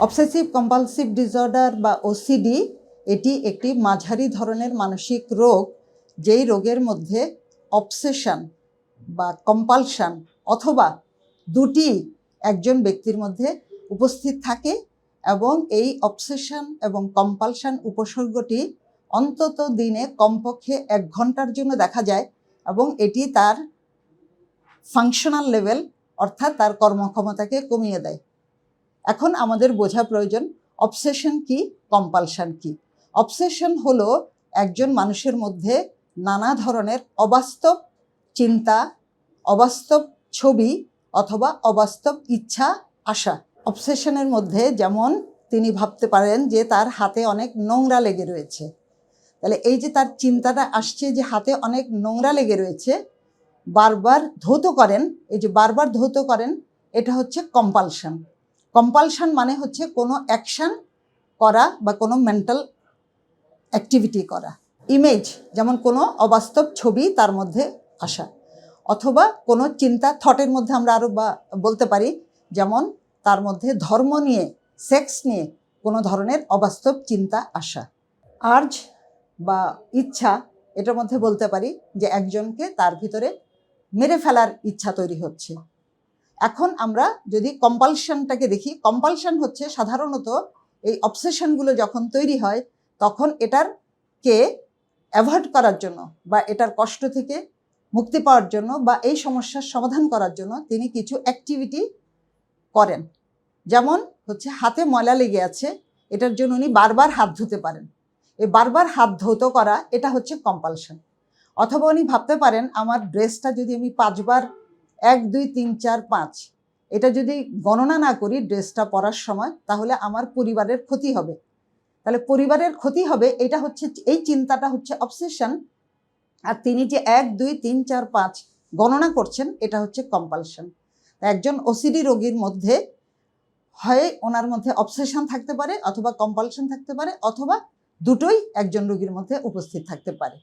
Obsessive compulsive disorder বা OCD এটি একটি মাঝারি ধরনের মানসিক রোগ, যেই রোগের মধ্যে অবসেশন বা কম্পালশন অথবা দুটি একজন ব্যক্তির মধ্যে উপস্থিত থাকে এবং এই অবসেশন এবং কম্পালশন উপসর্গটি অন্তত দিনে কমপক্ষে 1 ঘন্টার জন্য দেখা যায় এবং এটি তার ফাংশনাল লেভেল অর্থাৎ তার কর্মক্ষমতাকে কমিয়ে দেয়। এখন আমাদের বোঝা প্রয়োজন অবসেশন কি, কম্পালশন কি। অবসেশন হলো একজন মানুষের মধ্যে নানা ধরনের অবাস্তব চিন্তা, অবাস্তব ছবি অথবা অবাস্তব ইচ্ছা আসা। অবসেশনের মধ্যে যেমন তিনি ভাবতে পারেন যে তার হাতে অনেক নোংরা লেগে রয়েছে, তাহলে এই যে তার চিন্তাটা আসছে যে হাতে অনেক নোংরা লেগে রয়েছে, বারবার ধৌত করেন, এই যে বারবার ধৌত করেন, এটা হচ্ছে কম্পালশন। কম্পালশন মানে হচ্ছে কোনো অ্যাকশন করা বা কোনো মেন্টাল অ্যাক্টিভিটি করা। ইমেজ যেমন কোনো অবাস্তব ছবি তার মধ্যে আসা, অথবা কোনো চিন্তা থটের মধ্যে আমরা আরও বলতে পারি, যেমন তার মধ্যে ধর্ম নিয়ে, সেক্স নিয়ে কোনো ধরনের অবাস্তব চিন্তা আসা। আর্জ বা ইচ্ছা, এটার মধ্যে বলতে পারি যে একজনকে তার ভিতরে মেরে ফেলার ইচ্ছা তৈরি হচ্ছে। এখন আমরা যদি কম্পালশনটাকে দেখি, কম্পালশন হচ্ছে সাধারণত এই অবসেশনগুলো যখন তৈরি হয় তখন এটারকে অ্যাভয়েড করার জন্য বা এটার কষ্ট থেকে মুক্তি পাওয়ার জন্য বা এই সমস্যার সমাধান করার জন্য তিনি কিছু অ্যাক্টিভিটি করেন। যেমন হচ্ছে হাতে ময়লা লেগে আছে, এটার জন্য উনি বারবার হাত ধুতে পারেন। এই বারবার হাত ধৌত করা, এটা হচ্ছে কম্পালশন। অথবা উনি ভাবতে পারেন আমার ড্রেসটা যদি আমি 5 বার 1 2 3 4 5 এটা যদি গণনা না করি ড্রেসটা পরার সময়, তাহলে আমার পরিবারের ক্ষতি হবে। তাহলে পরিবারের ক্ষতি হবে, এটা হচ্ছে, এই চিন্তাটা হচ্ছে অবসেশন। আর তিনি যে 1 2 3 4 5 গণনা করছেন, এটা হচ্ছে কম্পালশন। একজন ওসিডি রোগীর মধ্যে হয় ওনার মধ্যে অবসেশন থাকতে পারে অথবা কম্পালশন থাকতে পারে, অথবা দুটোই একজন রোগীর মধ্যে উপস্থিত থাকতে পারে।